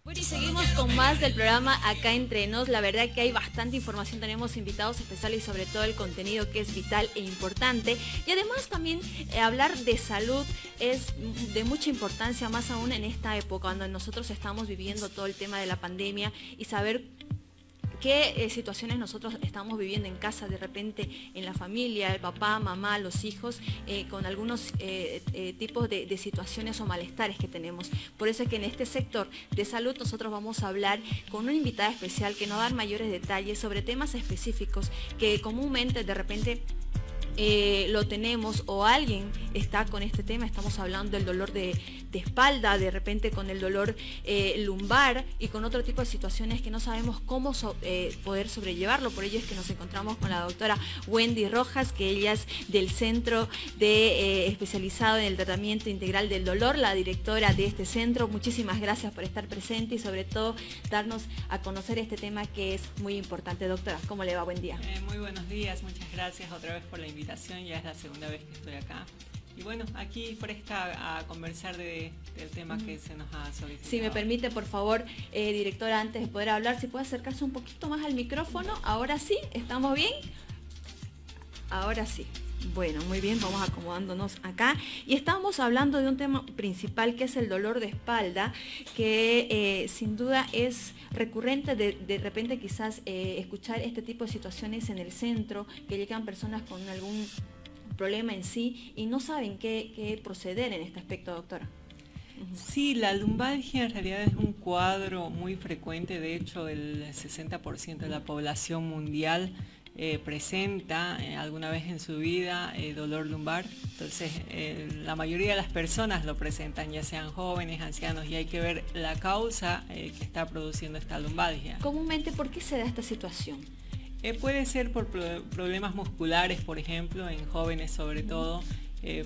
Bueno, y seguimos con más del programa Acá Entre Nos. La verdad que hay bastante información, tenemos invitados especiales y sobre todo el contenido que es vital e importante. Y además también hablar de salud es de mucha importancia, más aún en esta época cuando nosotros estamos viviendo todo el tema de la pandemia y saber qué situaciones nosotros estamos viviendo en casa, de repente en la familia, el papá, mamá, los hijos, con algunos tipos de situaciones o malestares que tenemos. Por eso es que en este sector de salud nosotros vamos a hablar con una invitada especial que nos va a dar mayores detalles sobre temas específicos que comúnmente de repente lo tenemos o alguien está con este tema. Estamos hablando del dolor de espalda, de repente con el dolor lumbar y con otro tipo de situaciones que no sabemos cómo poder sobrellevarlo. Por ello es que nos encontramos con la doctora Wendy Rojas, que ella es del Centro especializado en el tratamiento integral del dolor, la directora de este centro. Muchísimas gracias por estar presente y sobre todo darnos a conocer este tema que es muy importante. Doctora, ¿cómo le va? Buen día. Muy buenos días, muchas gracias otra vez por la invitación, ya es la segunda vez que estoy acá. Y bueno, aquí presta a conversar del tema que se nos ha solicitado. Si me permite, por favor, directora, antes de poder hablar, si puede acercarse un poquito más al micrófono. Ahora sí, ¿estamos bien? Ahora sí. Bueno, muy bien, vamos acomodándonos acá. Y estábamos hablando de un tema principal que es el dolor de espalda, que sin duda es recurrente de repente quizás escuchar este tipo de situaciones en el centro, que llegan personas con algún problema en sí y no saben qué proceder en este aspecto, doctora. Sí, la lumbalgia en realidad es un cuadro muy frecuente. De hecho, el 60% de la población mundial presenta alguna vez en su vida dolor lumbar. Entonces la mayoría de las personas lo presentan, ya sean jóvenes, ancianos, y hay que ver la causa que está produciendo esta lumbalgia. Comúnmente, ¿por qué se da esta situación? Puede ser por problemas musculares, por ejemplo, en jóvenes sobre todo.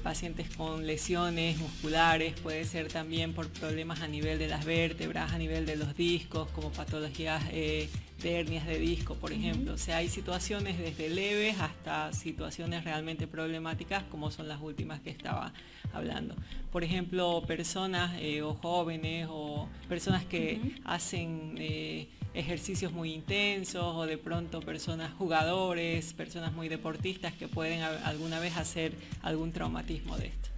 Pacientes con lesiones musculares, puede ser también por problemas a nivel de las vértebras, a nivel de los discos, como patologías de hernias de disco, por ejemplo. O sea, hay situaciones desde leves hasta situaciones realmente problemáticas, como son las últimas que estaba hablando. Por ejemplo, personas o jóvenes o personas que hacen ejercicios muy intensos, o de pronto personas jugadores, personas muy deportistas que pueden alguna vez hacer algún traumatismo de esto.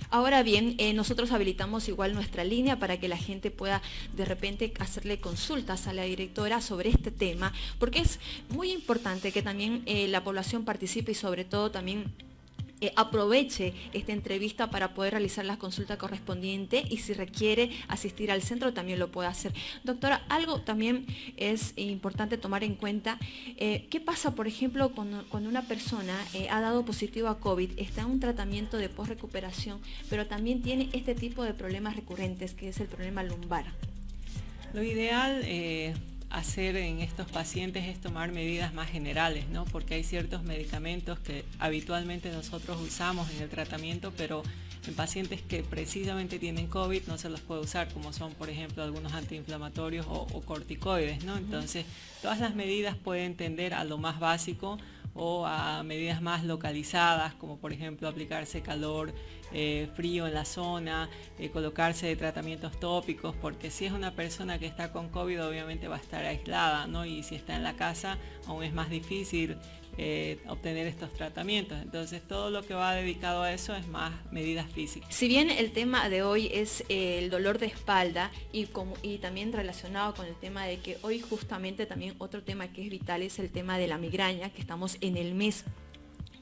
Ahora bien, nosotros habilitamos igual nuestra línea para que la gente pueda de repente hacerle consultas a la directora sobre este tema, porque es muy importante que también la población participe y sobre todo también aproveche esta entrevista para poder realizar la consulta correspondiente y si requiere asistir al centro también lo puede hacer. Doctora, algo también es importante tomar en cuenta, ¿qué pasa por ejemplo cuando una persona ha dado positivo a COVID, está en un tratamiento de post-recuperación, pero también tiene este tipo de problemas recurrentes que es el problema lumbar? Lo ideal hacer en estos pacientes es tomar medidas más generales, ¿no? Porque hay ciertos medicamentos que habitualmente nosotros usamos en el tratamiento, pero en pacientes que precisamente tienen COVID no se los puede usar, como son por ejemplo algunos antiinflamatorios o corticoides, ¿no? Entonces todas las medidas pueden tender a lo más básico o a medidas más localizadas, como por ejemplo aplicarse calor, frío en la zona, colocarse tratamientos tópicos, porque si es una persona que está con COVID obviamente va a estar aislada, ¿no? Y si está en la casa aún es más difícil obtener estos tratamientos. Entonces todo lo que va dedicado a eso es más medidas físicas. Si bien el tema de hoy es el dolor de espalda y también relacionado con el tema de que hoy justamente también otro tema que es vital es el tema de la migraña, que estamos en el mes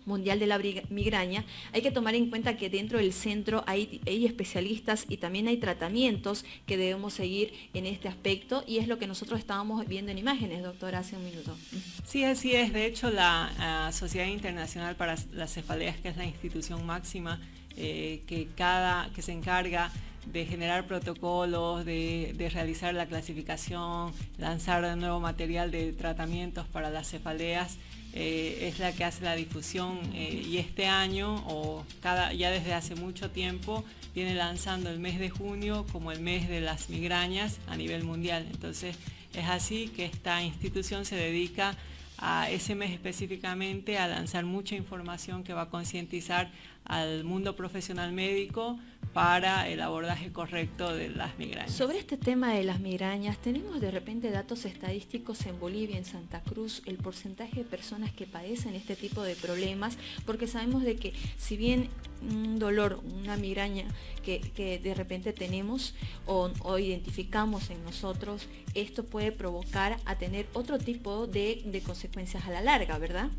mundial de la migraña, hay que tomar en cuenta que dentro del centro hay especialistas y también hay tratamientos que debemos seguir en este aspecto y es lo que nosotros estábamos viendo en imágenes, doctora, hace un minuto. Sí, así es. De hecho, la Sociedad Internacional para las Cefaleas, que es la institución máxima que se encarga de generar protocolos, de realizar la clasificación, lanzar nuevo material de tratamientos para las cefaleas, es la que hace la difusión y este año ya desde hace mucho tiempo viene lanzando el mes de junio como el mes de las migrañas a nivel mundial. Entonces es así que esta institución se dedica a ese mes específicamente a lanzar mucha información que va a concientizar al mundo profesional médico para el abordaje correcto de las migrañas. Sobre este tema de las migrañas, ¿tenemos de repente datos estadísticos en Bolivia, en Santa Cruz, el porcentaje de personas que padecen este tipo de problemas? Porque sabemos de que si bien un dolor, una migraña que de repente tenemos o identificamos en nosotros, esto puede provocar a tener otro tipo de consecuencias a la larga, ¿verdad?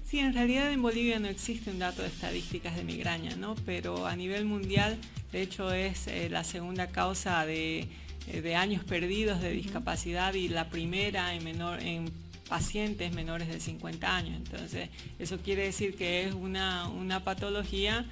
Sí, en realidad en Bolivia no existe un dato de estadísticas de migraña, ¿no? Pero a nivel mundial, de hecho, es la segunda causa de años perdidos de discapacidad y la primera en pacientes menores de 50 años. Entonces, eso quiere decir que es una patología,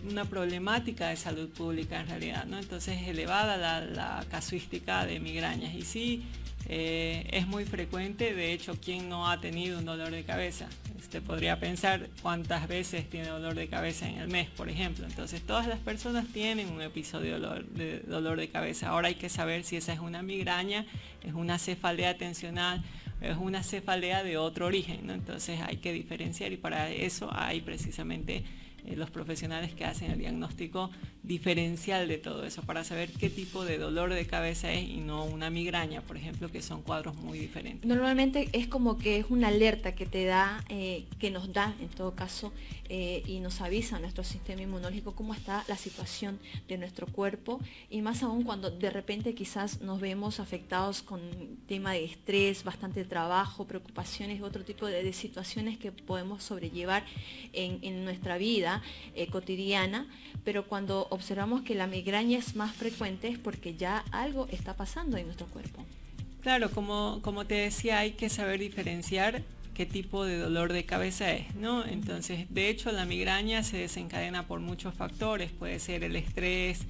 una problemática de salud pública en realidad, ¿no? Entonces es elevada la casuística de migrañas y sí, es muy frecuente. De hecho, ¿quién no ha tenido un dolor de cabeza? Usted podría pensar cuántas veces tiene dolor de cabeza en el mes, por ejemplo. Entonces, todas las personas tienen un episodio de dolor de cabeza. Ahora hay que saber si esa es una migraña, es una cefalea tensional, es una cefalea de otro origen, ¿no? Entonces hay que diferenciar y para eso hay precisamente los profesionales que hacen el diagnóstico diferencial de todo eso, para saber qué tipo de dolor de cabeza es y no una migraña, por ejemplo, que son cuadros muy diferentes. Normalmente es como que es una alerta que te da, que nos da en todo caso, y nos avisa a nuestro sistema inmunológico cómo está la situación de nuestro cuerpo, y más aún cuando de repente quizás nos vemos afectados con tema de estrés, bastante trabajo, preocupaciones, otro tipo de situaciones que podemos sobrellevar en nuestra vida cotidiana, pero cuando observamos que la migraña es más frecuente es porque ya algo está pasando en nuestro cuerpo. Claro, como te decía, hay que saber diferenciar qué tipo de dolor de cabeza es, ¿no? Entonces, de hecho, la migraña se desencadena por muchos factores. Puede ser el estrés,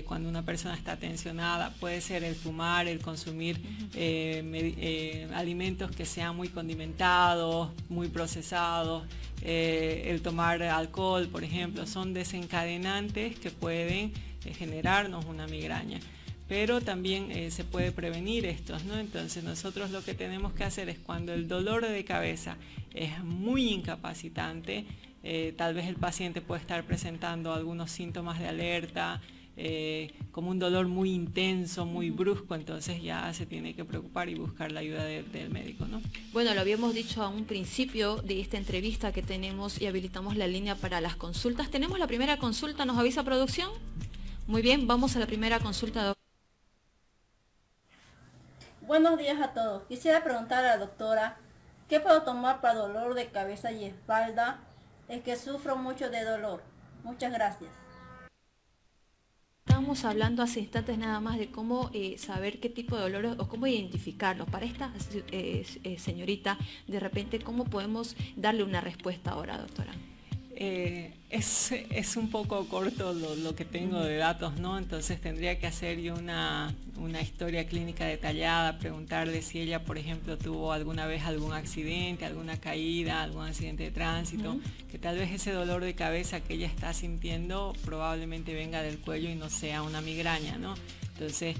cuando una persona está tensionada, puede ser el fumar, el consumir alimentos que sean muy condimentados, muy procesados, el tomar alcohol, por ejemplo, son desencadenantes que pueden generarnos una migraña. Pero también se puede prevenir estos, ¿no? Entonces nosotros lo que tenemos que hacer es cuando el dolor de cabeza es muy incapacitante, tal vez el paciente puede estar presentando algunos síntomas de alerta, como un dolor muy intenso, muy brusco, entonces ya se tiene que preocupar y buscar la ayuda del médico, ¿no? Bueno, lo habíamos dicho a un principio de esta entrevista que tenemos y habilitamos la línea para las consultas. Tenemos la primera consulta, ¿nos avisa producción? Muy bien, vamos a la primera consulta. Buenos días a todos. Quisiera preguntar a la doctora, ¿qué puedo tomar para dolor de cabeza y espalda? Es que sufro mucho de dolor. Muchas gracias. Estábamos hablando hace instantes nada más de cómo saber qué tipo de dolores o cómo identificarlos. Para esta señorita, de repente, ¿cómo podemos darle una respuesta ahora, doctora? Es un poco corto lo que tengo de datos, ¿no? Entonces tendría que hacer yo una historia clínica detallada, preguntarle si ella, por ejemplo, tuvo alguna vez algún accidente, alguna caída, algún accidente de tránsito, que tal vez ese dolor de cabeza que ella está sintiendo probablemente venga del cuello y no sea una migraña, ¿no? Entonces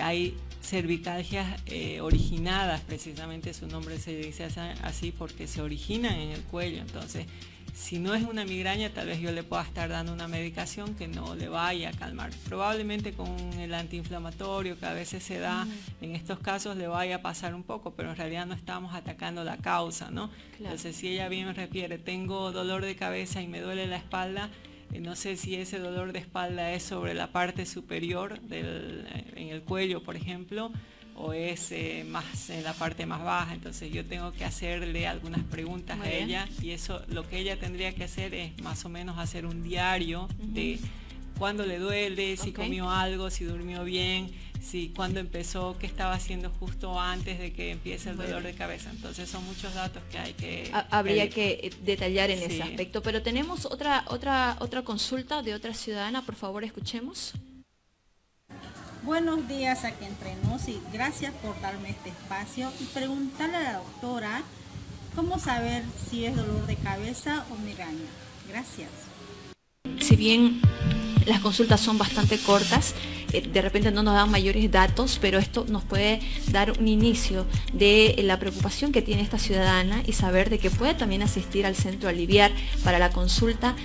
hay cervicalgias originadas, precisamente su nombre se dice así porque se originan en el cuello. Entonces, si no es una migraña, tal vez yo le pueda estar dando una medicación que no le vaya a calmar. Probablemente con el antiinflamatorio que a veces se da en estos casos le vaya a pasar un poco, pero en realidad no estamos atacando la causa, ¿no? Claro. Entonces, si ella bien me refiere, tengo dolor de cabeza y me duele la espalda, no sé si ese dolor de espalda es sobre la parte superior en el cuello, por ejemplo, o es más en la parte más baja. Entonces yo tengo que hacerle algunas preguntas a ella y eso lo que ella tendría que hacer es más o menos hacer un diario de cuándo le duele, si comió algo, si durmió bien, si cuándo empezó, qué estaba haciendo justo antes de que empiece el dolor de cabeza. Entonces son muchos datos que hay que... Habría que detallar en ese aspecto, pero tenemos otra consulta de otra ciudadana, por favor escuchemos. Buenos días aquí entre nos y gracias por darme este espacio y preguntarle a la doctora cómo saber si es dolor de cabeza o migraña. Gracias. Si bien las consultas son bastante cortas, de repente no nos dan mayores datos, pero esto nos puede dar un inicio de la preocupación que tiene esta ciudadana y saber de que puede también asistir al centro Aliviar para la consulta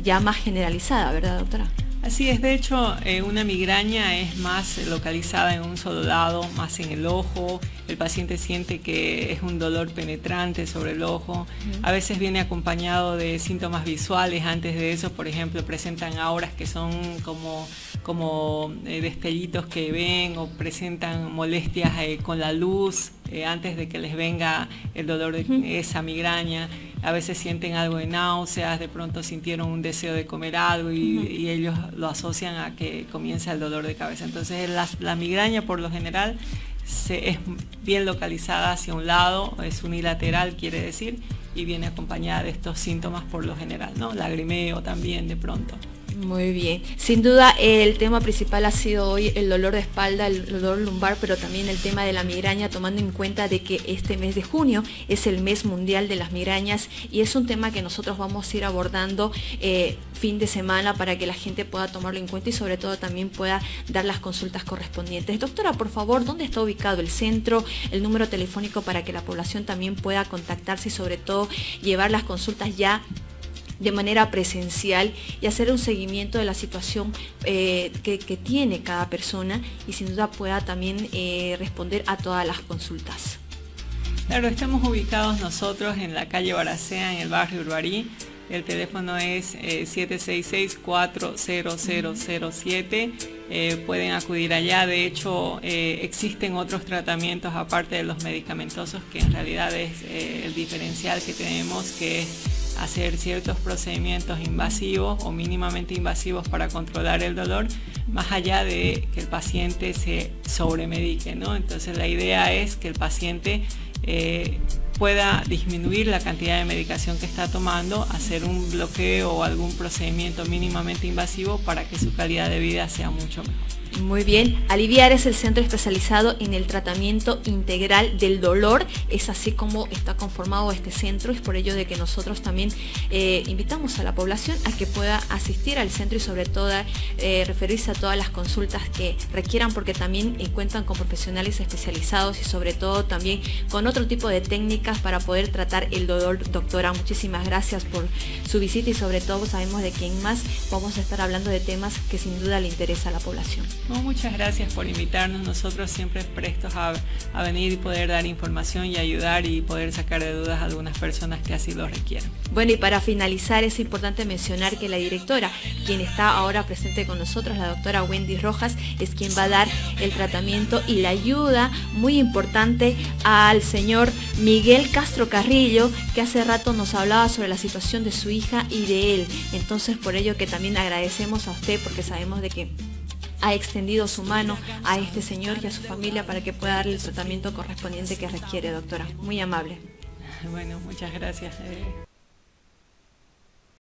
ya más generalizada, ¿verdad, doctora? Así es, de hecho una migraña es más localizada en un solo lado, más en el ojo. El paciente siente que es un dolor penetrante sobre el ojo. A veces viene acompañado de síntomas visuales antes de eso, por ejemplo, presentan auras que son como destellitos que ven, o presentan molestias con la luz antes de que les venga el dolor de esa migraña. A veces sienten algo de náuseas, de pronto sintieron un deseo de comer algo y ellos lo asocian a que comienza el dolor de cabeza. Entonces la migraña por lo general es bien localizada hacia un lado, es unilateral quiere decir, y viene acompañada de estos síntomas por lo general, ¿no? Lagrimeo también de pronto. Muy bien. Sin duda el tema principal ha sido hoy el dolor de espalda, el dolor lumbar, pero también el tema de la migraña, tomando en cuenta de que este mes de junio es el mes mundial de las migrañas y es un tema que nosotros vamos a ir abordando fin de semana para que la gente pueda tomarlo en cuenta y sobre todo también pueda dar las consultas correspondientes. Doctora, por favor, ¿dónde está ubicado el centro? El número telefónico para que la población también pueda contactarse y sobre todo llevar las consultas ya de manera presencial y hacer un seguimiento de la situación que tiene cada persona y sin duda pueda también responder a todas las consultas. Claro, estamos ubicados nosotros en la calle Baracea, en el barrio Urbarí. El teléfono es 766-400007. Pueden acudir allá. De hecho, existen otros tratamientos aparte de los medicamentosos, que en realidad es el diferencial que tenemos, que es hacer ciertos procedimientos invasivos o mínimamente invasivos para controlar el dolor, más allá de que el paciente se sobremedique, ¿no? Entonces la idea es que el paciente pueda disminuir la cantidad de medicación que está tomando, hacer un bloqueo o algún procedimiento mínimamente invasivo para que su calidad de vida sea mucho mejor. Muy bien, Aliviar es el centro especializado en el tratamiento integral del dolor, es así como está conformado este centro, es por ello de que nosotros también invitamos a la población a que pueda asistir al centro y sobre todo referirse a todas las consultas que requieran porque también cuentan con profesionales especializados y sobre todo también con otro tipo de técnicas para poder tratar el dolor. Doctora, muchísimas gracias por su visita y sobre todo sabemos de quién más vamos a estar hablando de temas que sin duda le interesa a la población. No, muchas gracias por invitarnos, nosotros siempre prestos a venir y poder dar información y ayudar y poder sacar de dudas a algunas personas que así lo requieran. Bueno, y para finalizar es importante mencionar que la directora, quien está ahora presente con nosotros, la doctora Wendy Rojas, es quien va a dar el tratamiento y la ayuda muy importante al señor Miguel Castro Carrillo, que hace rato nos hablaba sobre la situación de su hija y de él. Entonces, por ello que también agradecemos a usted porque sabemos de que ha extendido su mano a este señor y a su familia para que pueda darle el tratamiento correspondiente que requiere, doctora. Muy amable. Bueno, muchas gracias.